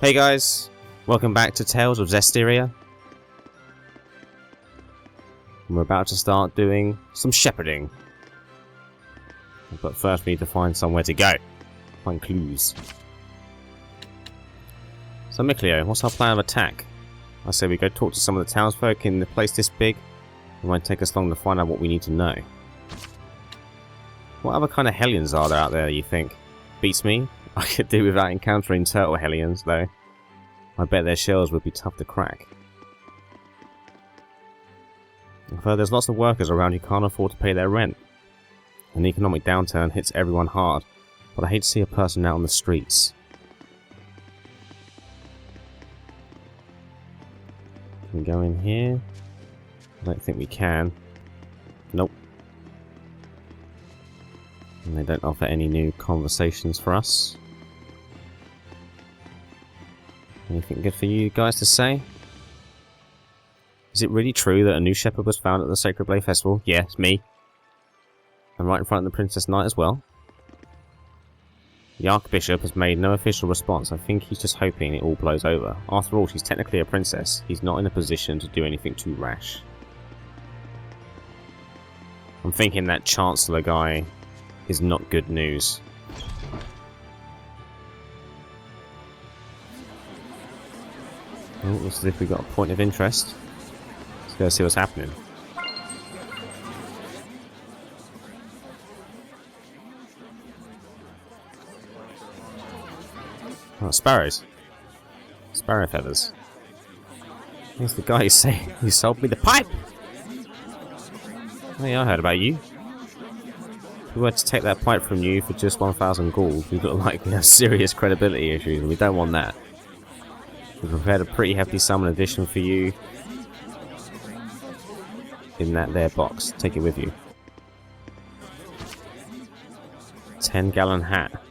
Hey guys, welcome back to Tales of Zestiria. We're about to start doing some shepherding. But first we need to find somewhere to go. Find clues. So Mikleo, what's our plan of attack? I say we go talk to some of the townsfolk in a place this big. It won't take us long to find out what we need to know. What other kind of Hellions are there out there, you think? Beats me? I could do without encountering turtle Hellions, though. I bet their shells would be tough to crack. I've heard there's lots of workers around who can't afford to pay their rent. An economic downturn hits everyone hard, but I hate to see a person out on the streets. Can we go in here? I don't think we can. Nope. And they don't offer any new conversations for us. Anything good for you guys to say? Is it really true that a new shepherd was found at the Sacred Blade Festival? Yes, me. And right in front of the Princess Knight as well. The Archbishop has made no official response. I think he's just hoping it all blows over. After all, she's technically a princess. He's not in a position to do anything too rash. I'm thinking that Chancellor guy is not good news. Oh, looks as if we got a point of interest. Let's go see what's happening. Oh, sparrows. Sparrow feathers. Here's the guy who sold me the pipe! Oh yeah, I heard about you. If we were to take that pipe from you for just 1,000 gold, we look like we have serious credibility issues, and we don't want that. We've prepared a pretty hefty sum in addition for you in that there box. Take it with you. 10-gallon hat.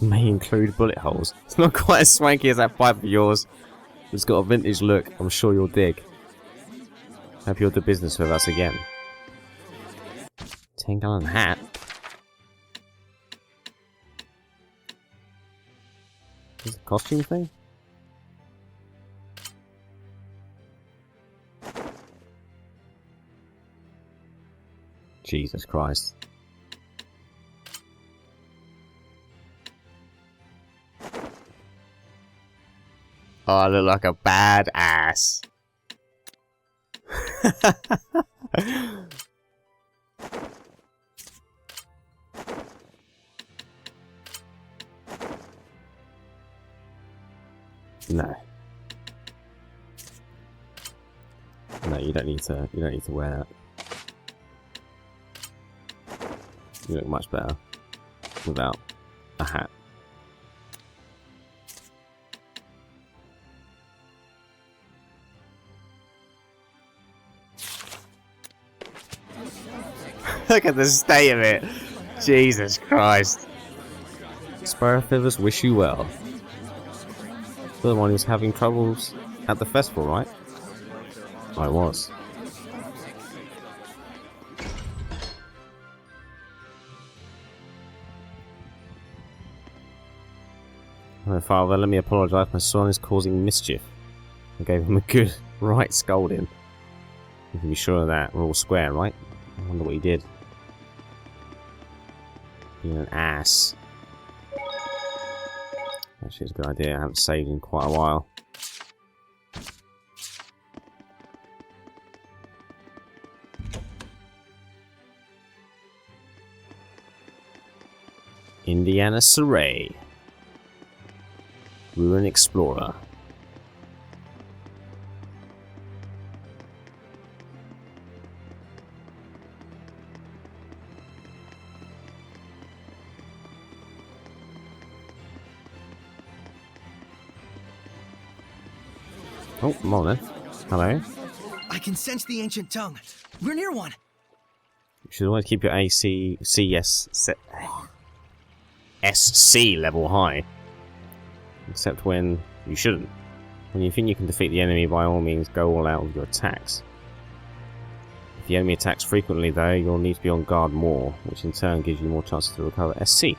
May include bullet holes. It's not quite as swanky as that pipe of yours. It's got a vintage look. I'm sure you'll dig. Hope you'll do business with us again. 10-gallon hat? Is it a costume thing? Jesus Christ. Oh, I look like a badass. No. No, you don't need to wear that. You look much better without a hat. Look at the state of it. Jesus Christ. Sparrow feathers wish you well. You're the one who's having troubles at the festival, right? I was. My father, let me apologise. My son is causing mischief. I gave him a good, right scolding. You can be sure of that. We're all square, right? I wonder what he did. Being an ass. Actually, it's a good idea. I haven't saved in quite a while. Indiana Saray. Ruin Explorer. Oh, come on then. Hello. I can sense the ancient tongue. We're near one. You should always keep your SC level high. Except when you shouldn't. When you think you can defeat the enemy, by all means go all out with your attacks. If the enemy attacks frequently though, you'll need to be on guard more, which in turn gives you more chances to recover SC.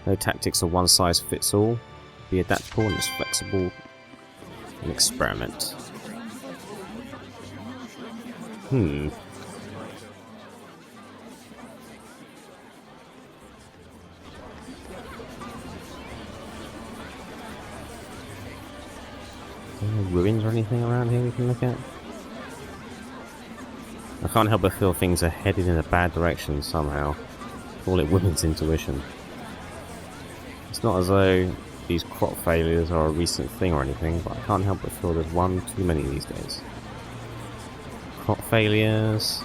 No tactics are one size fits all. Be adaptable and as flexible and experiment. Any ruins or anything around here we can look at? I can't help but feel things are headed in a bad direction somehow. Call it women's intuition. It's not as though these crop failures are a recent thing or anything, but I can't help but feel there's one too many these days. Crop failures.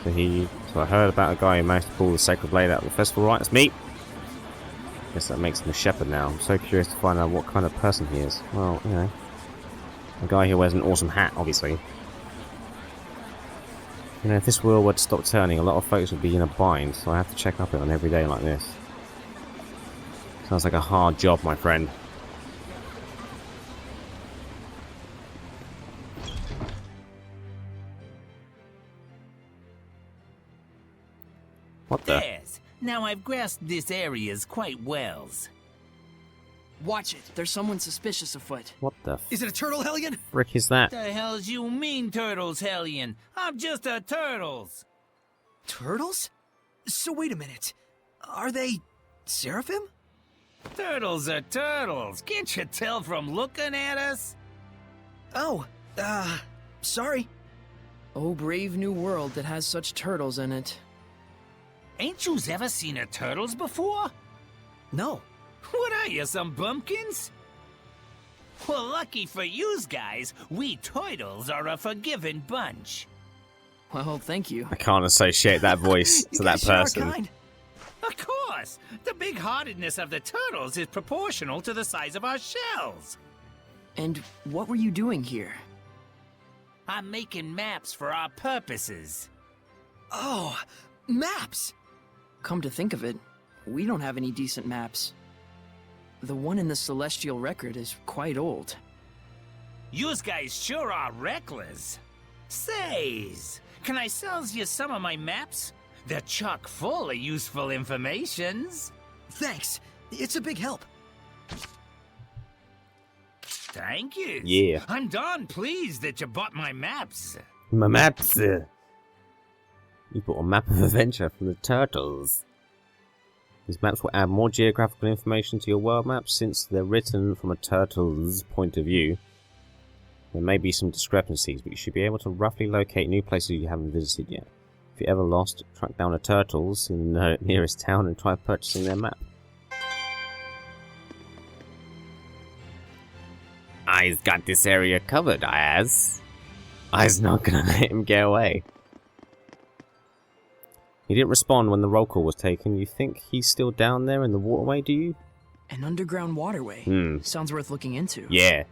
So I heard about a guy who managed to pull the Sacred Blade out of the festival, right? It's me! Guess that makes him a shepherd now. I'm so curious to find out what kind of person he is. Well, you know, a guy who wears an awesome hat, obviously. You know, if this wheel were to stop turning, a lot of folks would be in a bind, so I have to check up on every day like this. Sounds like a hard job, my friend. What the? Yes. Now I've grasped this areas quite well. Watch it. There's someone suspicious afoot. What the Is it a turtle, Hellion? frick is that? The hell's you mean, turtles, Hellion? I'm just a turtles. Turtles? So wait a minute. Are they seraphim? Turtles are turtles. Can't you tell from looking at us? Oh, sorry. Oh, brave new world that has such turtles in it. Ain't yous ever seen a turtles before? No. What are you, some bumpkins? Well, lucky for yous guys, we turtles are a forgiving bunch. Well, thank you. I can't associate that voice You to that guys sure are person. kind. Of course! The big-heartedness of the turtles is proportional to the size of our shells. And what were you doing here? I'm making maps for our purposes. Oh, maps! Come to think of it, we don't have any decent maps. The one in the Celestial Record is quite old. Yous guys sure are reckless. Says, can I sells you some of my maps? They're chock full of useful informations. Thanks. It's a big help. Thank you. Yeah. I'm darn pleased that you bought my maps. My maps. You bought a map of adventure from the turtles. These maps will add more geographical information to your world map since they're written from a turtle's point of view. There may be some discrepancies, but you should be able to roughly locate new places you haven't visited yet. If you're ever lost, track down the turtles in the nearest town and try purchasing their map. I's got this area covered, I's not gonna let him get away. He didn't respond when the roll call was taken. You think he's still down there in the waterway, do you? An underground waterway. Sounds worth looking into. Yeah.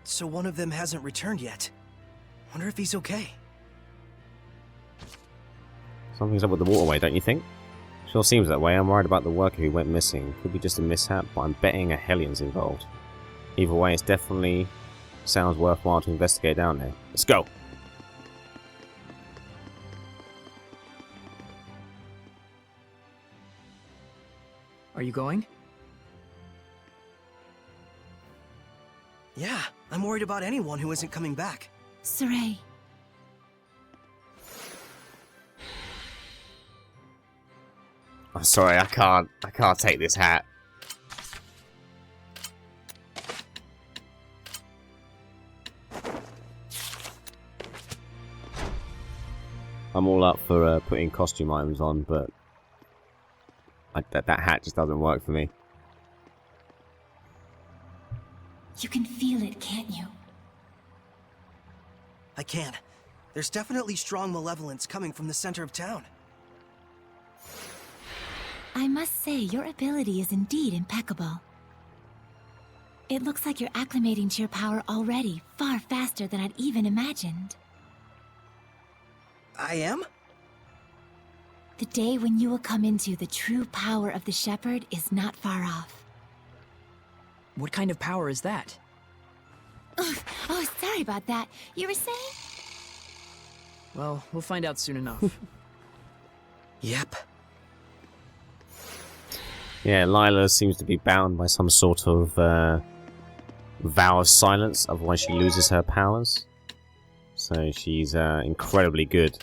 So one of them hasn't returned yet. Wonder if he's okay. Something's up with the waterway, don't you think? Sure seems that way. I'm worried about the worker who went missing. Could be just a mishap, but I'm betting a Hellion's involved. Either way, it's definitely sounds worthwhile to investigate down there. Let's go! Are you going? Yeah, I'm worried about anyone who isn't coming back. Saray. I'm sorry, I can't take this hat. I'm all up for putting costume items on, but that hat just doesn't work for me. You can feel it, can't you? I can. There's definitely strong malevolence coming from the center of town. I must say, your ability is indeed impeccable. It looks like you're acclimating to your power already, far faster than I'd even imagined. I am? The day when you will come into the true power of the Shepherd is not far off. What kind of power is that? Oh, sorry about that. You were saying? Well, we'll find out soon enough. Yep. Yeah, Lila seems to be bound by some sort of vow of silence, otherwise she loses her powers. So she's incredibly good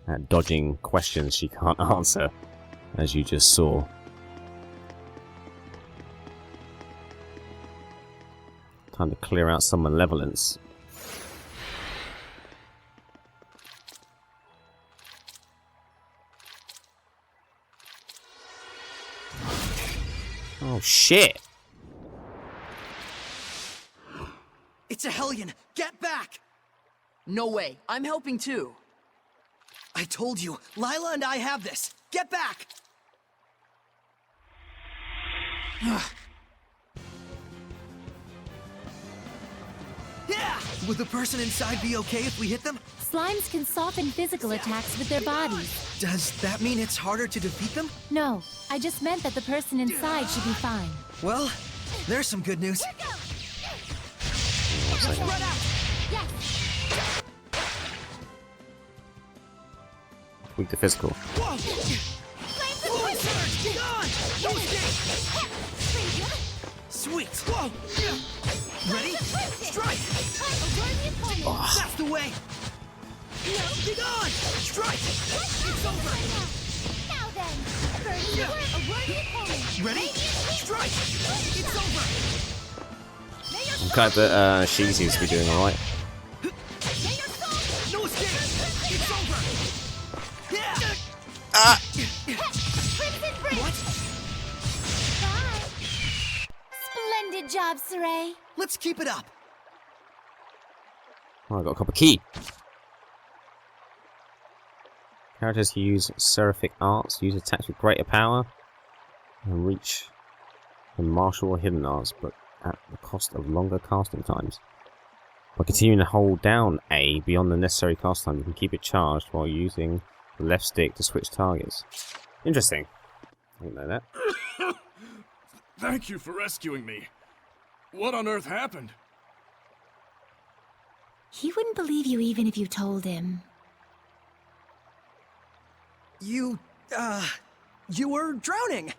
at dodging questions she can't answer, as you just saw. Time to clear out some malevolence. Oh shit! It's a Hellion! Get back! No way. I'm helping too. I told you, Lila and I have this! Get back! Yeah! Would the person inside be okay if we hit them? Slimes can soften physical attacks with their bodies. Does that mean it's harder to defeat them? No, I just meant that the person inside should be fine. Well, there's some good news. Yes. Weak to physical. Whoa! Full surge! Get on! No escape! Sweet! Whoa! Ready? Strike! That's the way! Get on! Strike! It's over! Now then, Ready? Strike! It's over! I'm glad that she seems to be doing alright. No escape! It's over! Yeah! What? Bye. Splendid job, Saray. Let's keep it up! Oh, I got a copper key. Characters who use seraphic arts use attacks with greater power and reach the martial or hidden arts, but at the cost of longer casting times. By continuing to hold down A beyond the necessary cast time, you can keep it charged while using the left stick to switch targets. Interesting. I didn't know that. Thank you for rescuing me. What on earth happened? He wouldn't believe you even if you told him. You were drowning!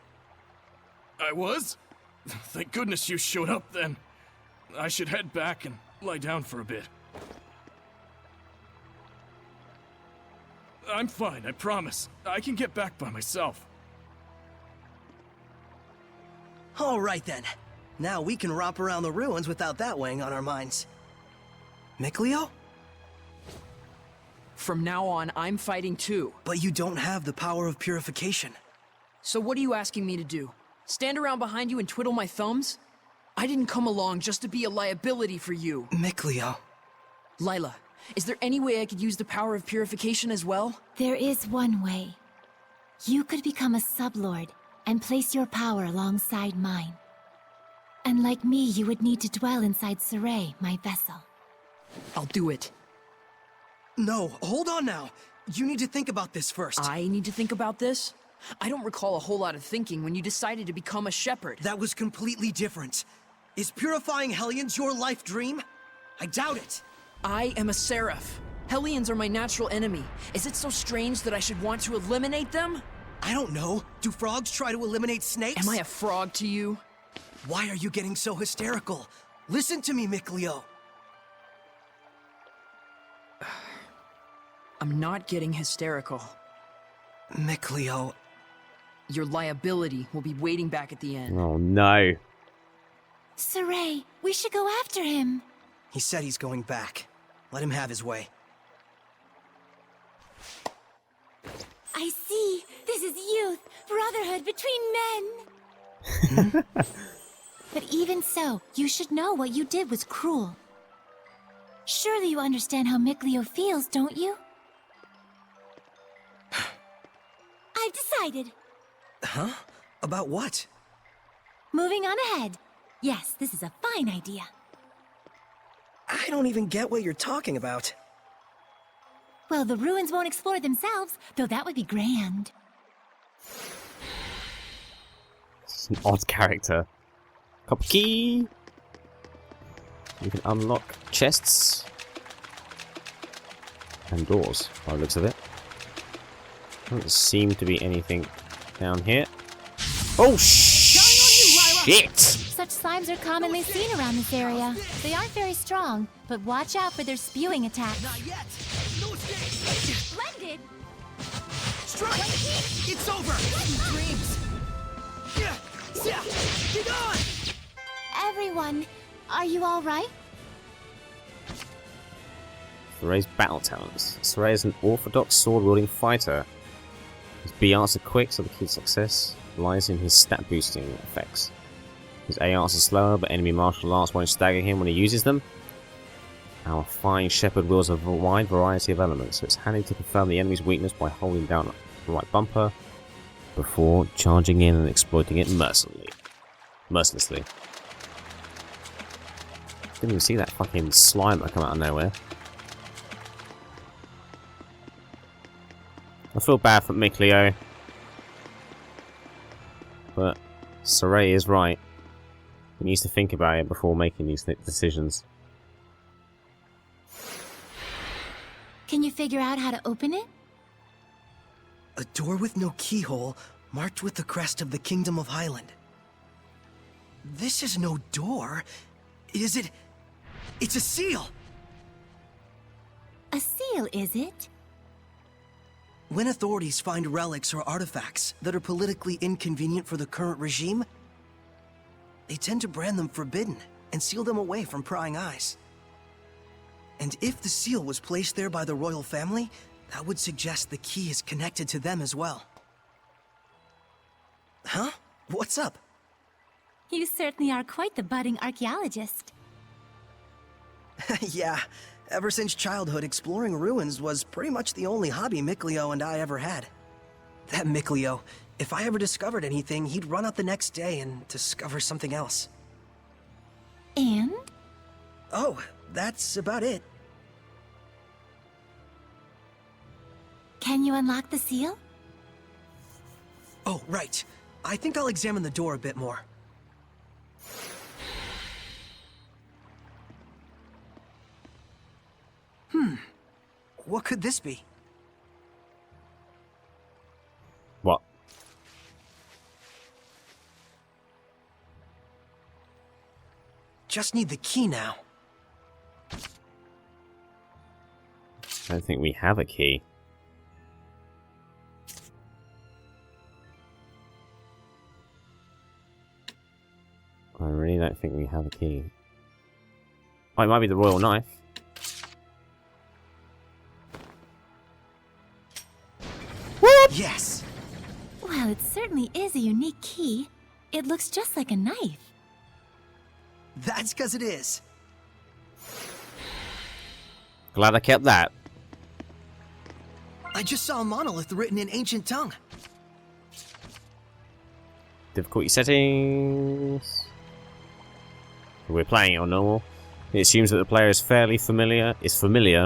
I was? Thank goodness you showed up then. I should head back and lie down for a bit. I'm fine, I promise. I can get back by myself. Alright then. Now we can romp around the ruins without that weighing on our minds. Mikleo? From now on, I'm fighting too. But you don't have the power of purification. So what are you asking me to do? Stand around behind you and twiddle my thumbs? I didn't come along just to be a liability for you. Mikleo. Lila, is there any way I could use the power of purification as well? There is one way. You could become a sublord and place your power alongside mine. And like me, you would need to dwell inside Saray, my vessel. I'll do it. No, hold on now. You need to think about this first. I need to think about this? I don't recall a whole lot of thinking when you decided to become a shepherd. That was completely different. Is purifying Hellions your life dream? I doubt it. I am a seraph. Hellions are my natural enemy. Is it so strange that I should want to eliminate them? I don't know. Do frogs try to eliminate snakes? Am I a frog to you? Why are you getting so hysterical? Listen to me, Mikleo. I'm not getting hysterical. Mikleo. Your liability will be waiting back at the end. Oh no. Saray, we should go after him. He said he's going back. Let him have his way. I see. This is youth, brotherhood between men. But even so, you should know what you did was cruel. Surely you understand how Mikleo feels, don't you? I've decided. Huh? About what? Moving on ahead. Yes, this is a fine idea. I don't even get what you're talking about. Well, the ruins won't explore themselves, though that would be grand. It's an odd character. Copper key! You can unlock chests and doors, by the looks of it. Doesn't seem to be anything down here. Oh, shit! Such slimes are commonly seen around this area. They aren't very strong, but watch out for their spewing attacks. Not yet. No escape. Splendid! Strike! It's over. Dreams. Yeah. Get on. Everyone, are you alright? Soray's battle talents. Soray is an orthodox sword-wielding fighter. His B arts are quick, so the key to success lies in his stat boosting effects. His A arts are slower, but enemy martial arts won't stagger him when he uses them. Our fine shepherd wields a wide variety of elements, so it's handy to confirm the enemy's weakness by holding down the right bumper before charging in and exploiting it mercilessly. Didn't even see that fucking slime that come out of nowhere. I feel bad for Mikleo, but Soray is right. He needs to think about it before making these decisions. Can you figure out how to open it? A door with no keyhole, marked with the crest of the Kingdom of Highland. This is no door. Is it? It's a seal! A seal, is it? When authorities find relics or artifacts that are politically inconvenient for the current regime, they tend to brand them forbidden and seal them away from prying eyes. And if the seal was placed there by the royal family, that would suggest the key is connected to them as well. Huh? What's up? You certainly are quite the budding archaeologist. Yeah, ever since childhood, exploring ruins was pretty much the only hobby Mikleo and I ever had. That Mikleo, if I ever discovered anything, he'd run out the next day and discover something else. And? Oh, that's about it. Can you unlock the seal? Oh, right. I think I'll examine the door a bit more. What could this be? What? Just need the key now. I don't think we have a key. I really don't think we have a key. Oh, it might be the royal knife. Yes! Well, it certainly is a unique key. It looks just like a knife. That's because it is. Glad I kept that. I just saw a monolith written in ancient tongue. Difficulty settings. We're playing it on normal. It assumes that the player is familiar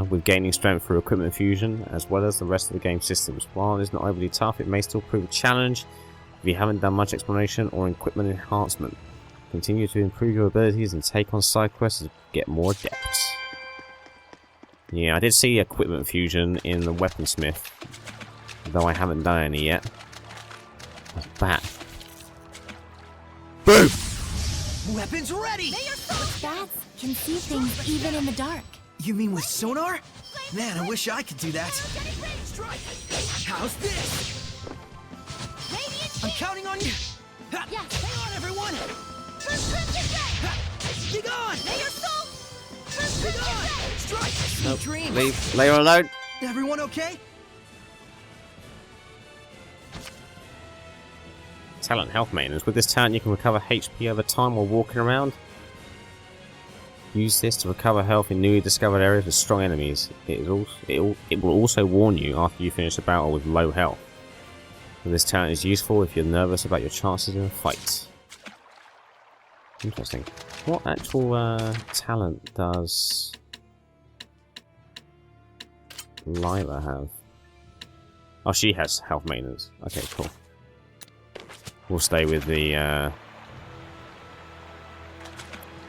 with gaining strength through equipment fusion, as well as the rest of the game systems. While it's not overly tough, it may still prove a challenge if you haven't done much exploration or equipment enhancement. Continue to improve your abilities and take on side quests to get more adepts. Yeah, I did see equipment fusion in the weaponsmith, though I haven't done any yet. That's bad. Boom! Weapons ready! Bats can see things even in the dark. You mean with sonar? Man, I wish I could do that. How's this? I'm counting on you. Ha! Yes. Hang on, everyone! Ha! Dig on! Dig on! Strike! Sweet dreams! Leave Leia alone. Everyone okay? Talent health maintenance. With this talent, you can recover HP over time while walking around. Use this to recover health in newly discovered areas with strong enemies. It will also warn you after you finish a battle with low health. This talent is useful if you're nervous about your chances in a fight. Interesting. What actual talent does Lila have? Oh, she has health maintenance. Okay, cool. We'll stay with the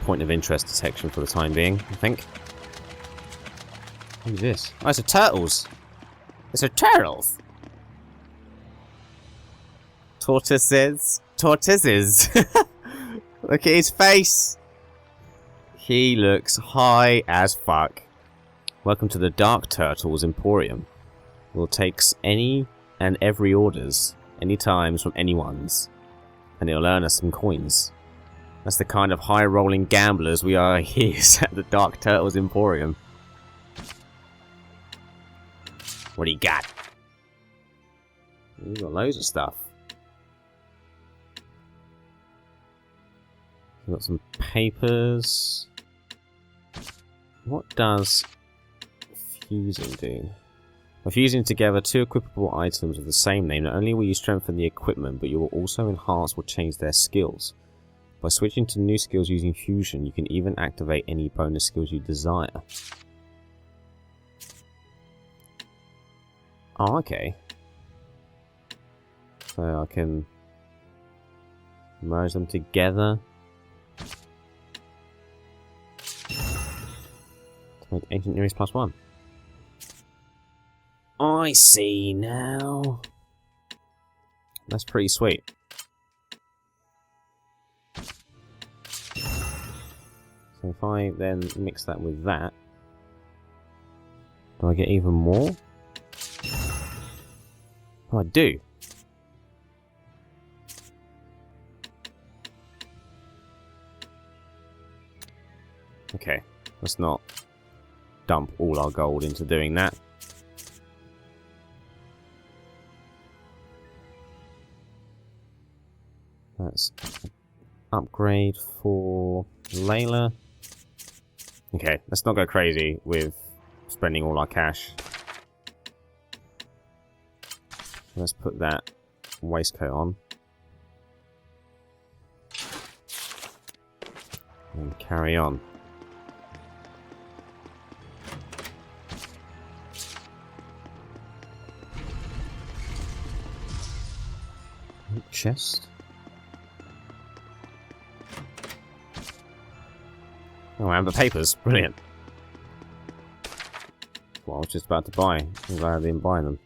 point of interest detection for the time being, I think. Who's this? Oh, it's a turtles! It's a turtles! Tortoises. tortoises. Look at his face. He looks high as fuck. Welcome to the Dark Turtles Emporium. We'll take any and every orders, any times from anyone's, and it'll earn us some coins. That's the kind of high-rolling gamblers we are here at the Dark Turtles Emporium. What do you got? You've got loads of stuff. We've got some papers. What does fusing do? By fusing together two equipable items of the same name, not only will you strengthen the equipment, but you will also enhance or change their skills. By switching to new skills using fusion, you can even activate any bonus skills you desire. Oh, okay. So I can merge them together to make Ancient Nearest +1. I see now. That's pretty sweet. So if I then mix that with that, do I get even more? Oh, I do. Okay, let's not dump all our gold into doing that. That's an upgrade for Layla. Okay, let's not go crazy with spending all our cash. Let's put that waistcoat on. And carry on. Chest. Oh, amber papers. Brilliant. What I was just about to buy. I'm glad I didn't buy them.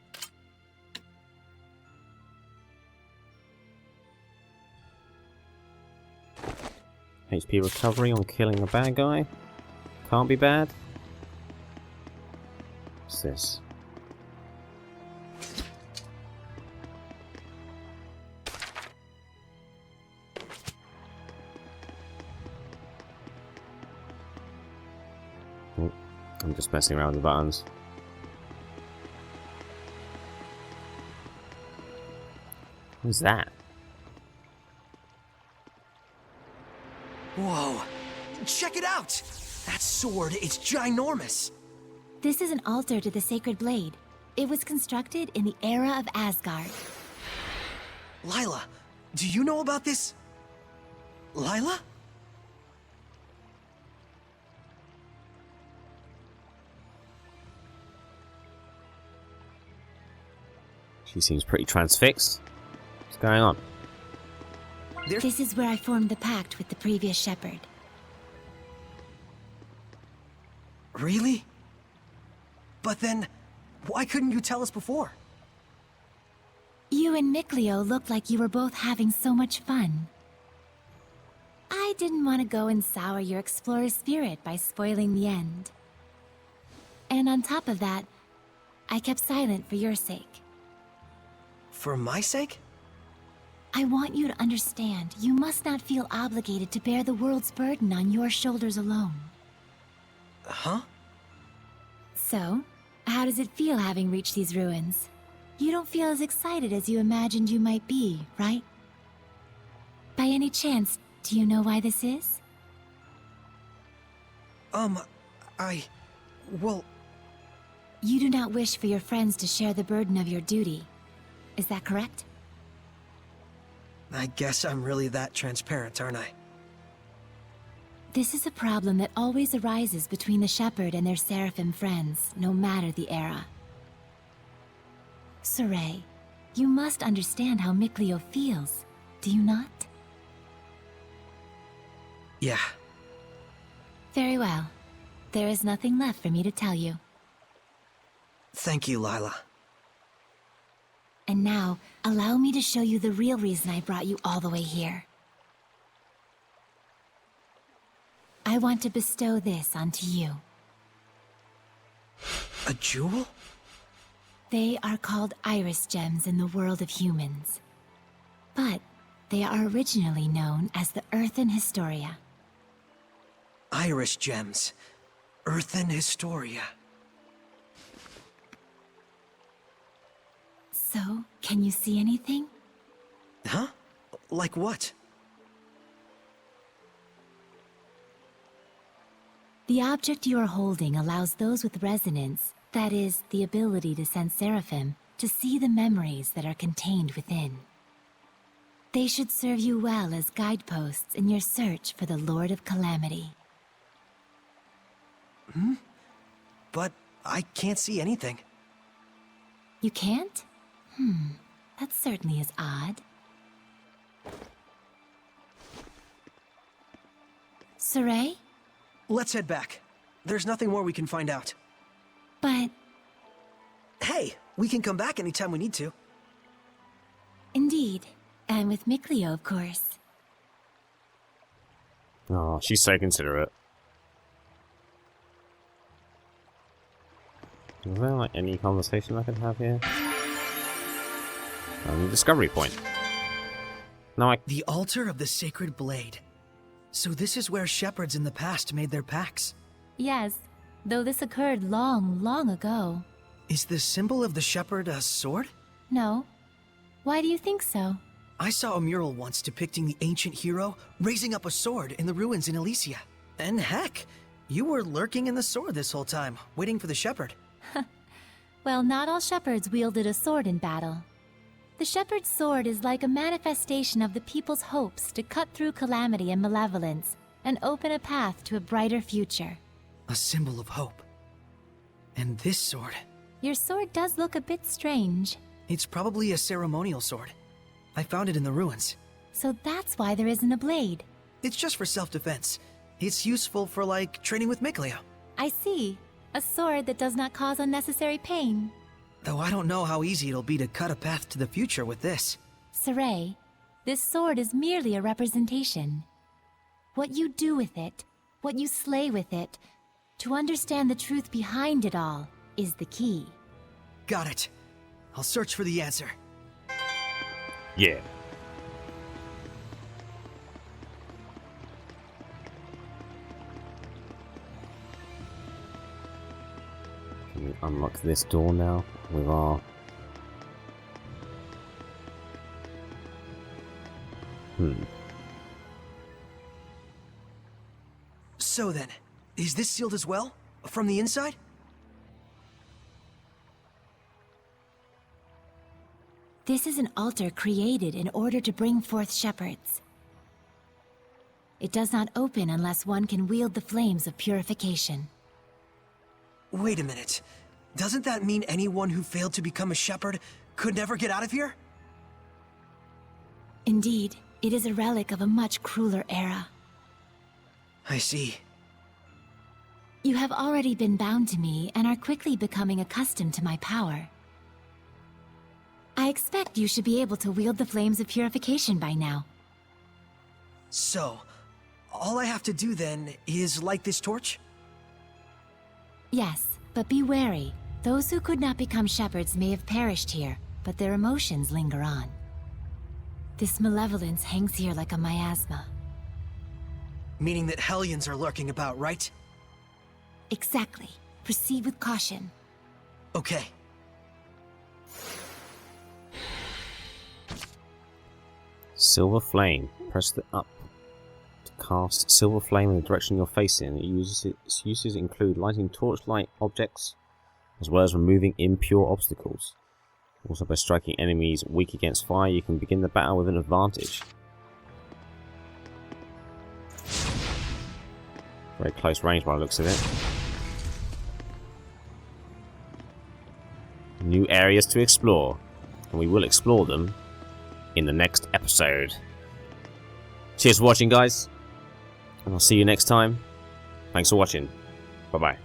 HP recovery on killing a bad guy. Can't be bad. What's this? Oh, I'm just messing around with the buttons. What's that? Whoa! Check it out! That sword is ginormous! This is an altar to the Sacred Blade. It was constructed in the era of Asgard. Lila, do you know about this? Lila? She seems pretty transfixed. What's going on? This is where I formed the pact with the previous shepherd. Really? But then, why couldn't you tell us before? You and Mikleo looked like you were both having so much fun. I didn't want to go and sour your explorer spirit by spoiling the end. And on top of that, I kept silent for your sake. For my sake? I want you to understand, you must not feel obligated to bear the world's burden on your shoulders alone. Huh? So, how does it feel having reached these ruins? You don't feel as excited as you imagined you might be, right? By any chance, do you know why this is? Well... You do not wish for your friends to share the burden of your duty. Is that correct? I guess I'm really that transparent, aren't I? This is a problem that always arises between the Shepherd and their Seraphim friends, no matter the era. Saray, you must understand how Mikleo feels, do you not? Yeah. Very well. There is nothing left for me to tell you. Thank you, Lila. And now, allow me to show you the real reason I brought you all the way here. I want to bestow this onto you. A jewel? They are called iris gems in the world of humans. But they are originally known as the Earthen Historia. Iris gems. Earthen Historia. So, can you see anything? Huh? Like what? The object you are holding allows those with resonance, that is, the ability to sense seraphim, to see the memories that are contained within. They should serve you well as guideposts in your search for the Lord of Calamity. But I can't see anything. You can't? That certainly is odd. Saray? Let's head back. There's nothing more we can find out. But Hey, we can come back anytime we need to. indeed, and with Mikleo, of course. Oh, she's so considerate. Is there like any conversation I can have here? Discovery point. No, The altar of the sacred blade. So this is where shepherds in the past made their pacts. Yes, though this occurred long, long ago. Is the symbol of the shepherd a sword? No. Why do you think so? I saw a mural once depicting the ancient hero raising up a sword in the ruins in Elysia. And heck, you were lurking in the sword this whole time, waiting for the shepherd. Well, not all shepherds wielded a sword in battle. The shepherd's sword is like a manifestation of the people's hopes to cut through calamity and malevolence and open a path to a brighter future. A symbol of hope. And this sword, Your sword does look a bit strange. it's probably a ceremonial sword. I found it in the ruins. So that's why there isn't a blade. It's just for self-defense. It's useful for, like, training with Mikleo. I see. A sword that does not cause unnecessary pain. Though I don't know how easy it'll be to cut a path to the future with this. Saray, this sword is merely a representation. What you do with it, what you slay with it, to understand the truth behind it all, is the key. Got it. I'll search for the answer. yeah. Can we unlock this door now with our... So then, is this sealed as well? From the inside? This is an altar created in order to bring forth shepherds. It does not open unless one can wield the flames of purification. Wait a minute. Doesn't that mean anyone who failed to become a shepherd could never get out of here? Indeed, it is a relic of a much crueler era. I see. You have already been bound to me and are quickly becoming accustomed to my power. I expect you should be able to wield the flames of purification by now. So, all I have to do then is light this torch? Yes, but be wary. Those who could not become shepherds may have perished here, but their emotions linger on. This malevolence hangs here like a miasma. Meaning that Hellions are lurking about, right? Exactly. Proceed with caution. Okay. Silver flame. Press the up to cast silver flame in the direction you're facing. Its uses include lighting torchlight objects, as well as removing impure obstacles. Also, by striking enemies weak against fire, you can begin the battle with an advantage. Very close range by the looks of it. New areas to explore, and we will explore them in the next episode. Cheers for watching, guys, and I'll see you next time. Thanks for watching. Bye bye.